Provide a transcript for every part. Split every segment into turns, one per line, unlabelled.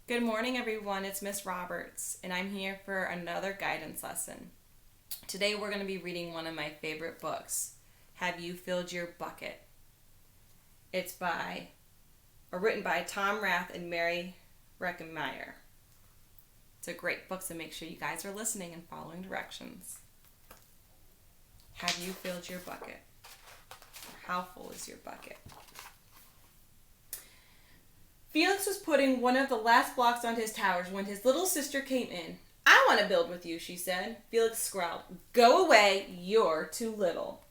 Good morning, everyone. It's Miss Roberts, and I'm here for another guidance lesson. Today, we're going to be reading one of my favorite books, Have You Filled Your Bucket? It's written by Tom Rath and Mary Reckmeyer. It's a great book, so make sure you guys are listening and following directions. Have you filled your bucket? How full is your bucket? Felix was putting one of the last blocks onto his towers when his little sister came in. "I want to build with you," she said. Felix growled, "Go away, you're too little."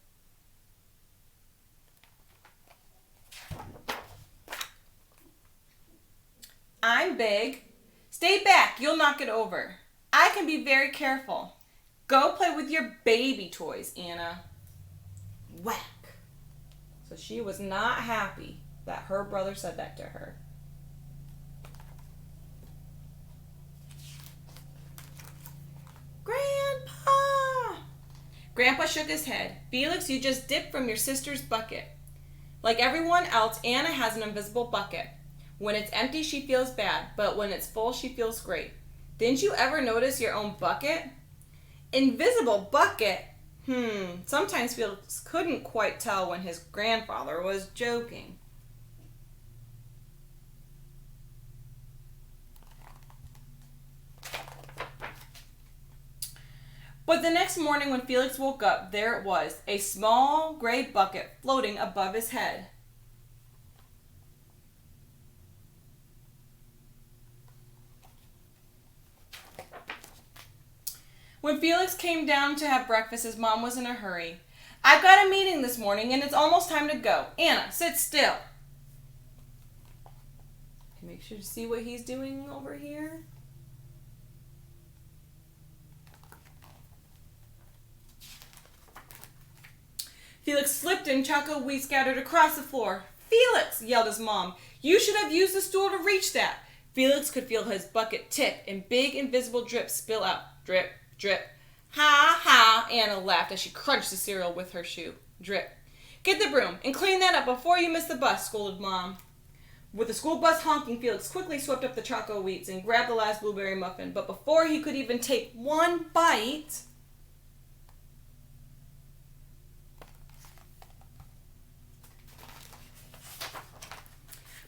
"I'm big." "Stay back, you'll knock it over." "I can be very careful." "Go play with your baby toys, Anna." Whack. So she was not happy that her brother said that to her. Grandpa shook his head. "Felix, you just dipped from your sister's bucket. Like everyone else, Anna has an invisible bucket. When it's empty, she feels bad, but when it's full, she feels great. Didn't you ever notice your own bucket?" Invisible bucket? Sometimes Felix couldn't quite tell when his grandfather was joking. But the next morning when Felix woke up, there it was, a small gray bucket floating above his head. When Felix came down to have breakfast, his mom was in a hurry. "I've got a meeting this morning and it's almost time to go. Anna, sit still." Make sure to see what he's doing over here. Felix slipped and chocolate wheat scattered across the floor. "Felix," yelled his mom, "you should have used the stool to reach that." Felix could feel his bucket tip and big invisible drips spill out. Drip, drip. "Ha ha," Anna laughed as she crunched the cereal with her shoe. Drip. "Get the broom and clean that up before you miss the bus," scolded Mom. With the school bus honking, Felix quickly swept up the choco wheats and grabbed the last blueberry muffin. But before he could even take one bite,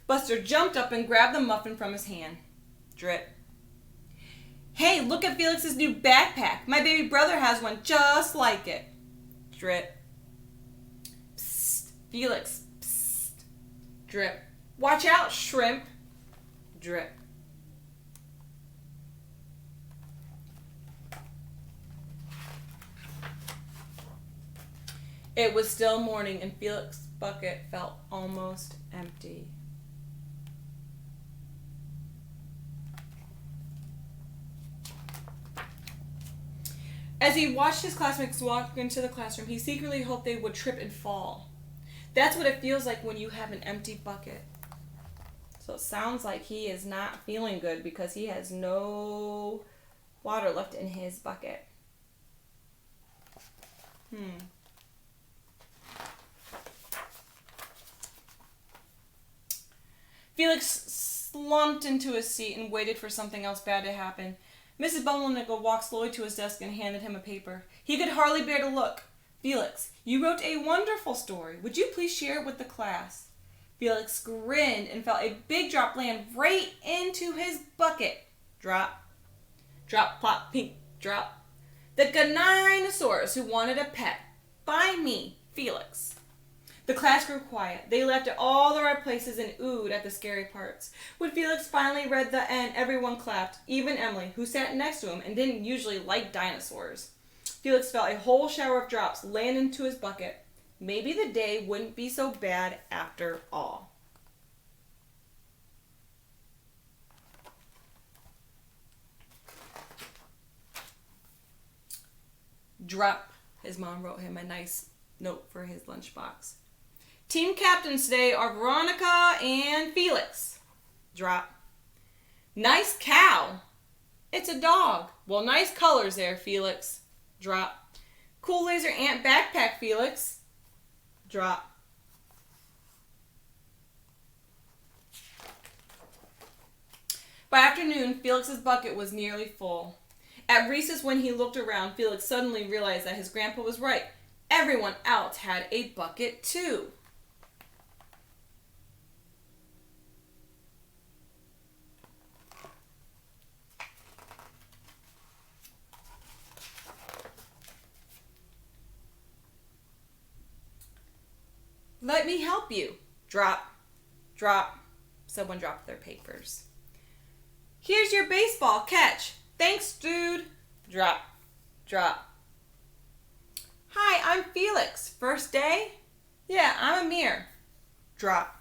Buster jumped up and grabbed the muffin from his hand. Drip. "Hey, look at Felix's new backpack. My baby brother has one just like it." Drip. "Psst, Felix, psst." Drip. "Watch out, shrimp." Drip. It was still morning and Felix's bucket felt almost empty. As he watched his classmates walk into the classroom, he secretly hoped they would trip and fall. That's what it feels like when you have an empty bucket. So it sounds like he is not feeling good because he has no water left in his bucket. Felix slumped into his seat and waited for something else bad to happen. Mrs. Bumblenickel walked slowly to his desk and handed him a paper. He could hardly bear to look. "Felix, you wrote a wonderful story. Would you please share it with the class?" Felix grinned and felt a big drop land right into his bucket. Drop. Drop, plop, pink, drop. "The Gyninosaurus Who Wanted a Pet. By me, Felix." The class grew quiet. They laughed at all the right places and oohed at the scary parts. When Felix finally read the end, everyone clapped, even Emily, who sat next to him and didn't usually like dinosaurs. Felix felt a whole shower of drops land into his bucket. Maybe the day wouldn't be so bad after all. Drop. His mom wrote him a nice note for his lunchbox. "Team captains today are Veronica and Felix." Drop. "Nice cow." "It's a dog." "Well, nice colors there, Felix." Drop. "Cool laser ant backpack, Felix." Drop. By afternoon, Felix's bucket was nearly full. At recess, when he looked around, Felix suddenly realized that his grandpa was right. Everyone else had a bucket too. Let me help you. Drop, drop. Someone dropped their papers. Here's your baseball. Catch. Thanks, dude. Drop, drop. Hi, I'm Felix. First day? Yeah, I'm Amir. Drop,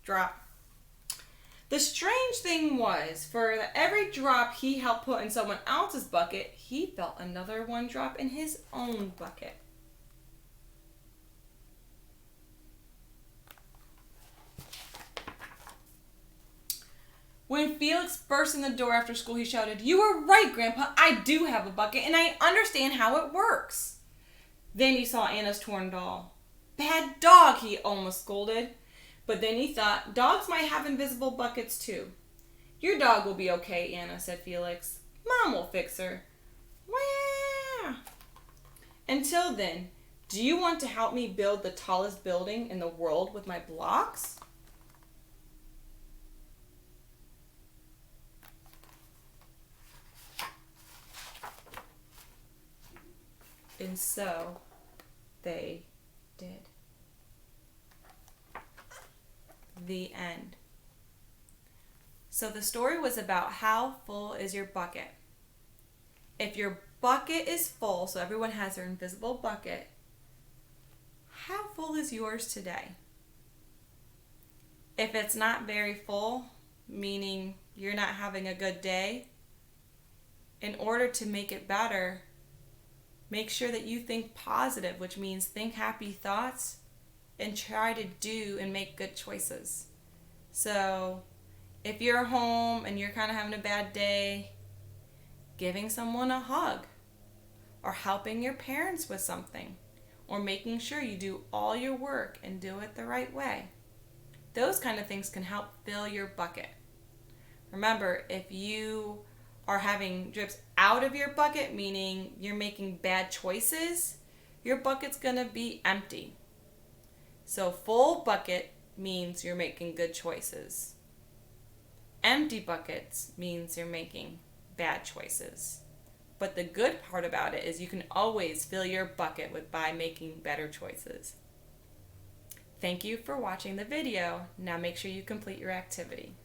drop. The strange thing was, for every drop he helped put in someone else's bucket, he felt another one drop in his own bucket. When Felix burst in the door after school, he shouted, "You were right, Grandpa. I do have a bucket, and I understand how it works." Then he saw Anna's torn doll. "Bad dog," he almost scolded. But then he thought, dogs might have invisible buckets too. "Your dog will be okay, Anna," said Felix. "Mom will fix her." Wah! Until then, do you want to help me build the tallest building in the world with my blocks? And so they did. The end. So the story was about how full is your bucket. If your bucket is full, so everyone has their invisible bucket, how full is yours today? If it's not very full, meaning you're not having a good day, in order to make it better, make sure that you think positive, which means think happy thoughts and try to do and make good choices. So if you're home and you're kind of having a bad day, giving someone a hug or helping your parents with something or making sure you do all your work and do it the right way. Those kind of things can help fill your bucket. Remember, if you are having drips out of your bucket, meaning you're making bad choices, your bucket's going to be empty. So full bucket means you're making good choices. Empty buckets means you're making bad choices. But the good part about it is you can always fill your bucket by making better choices. Thank you for watching the video. Now make sure you complete your activity.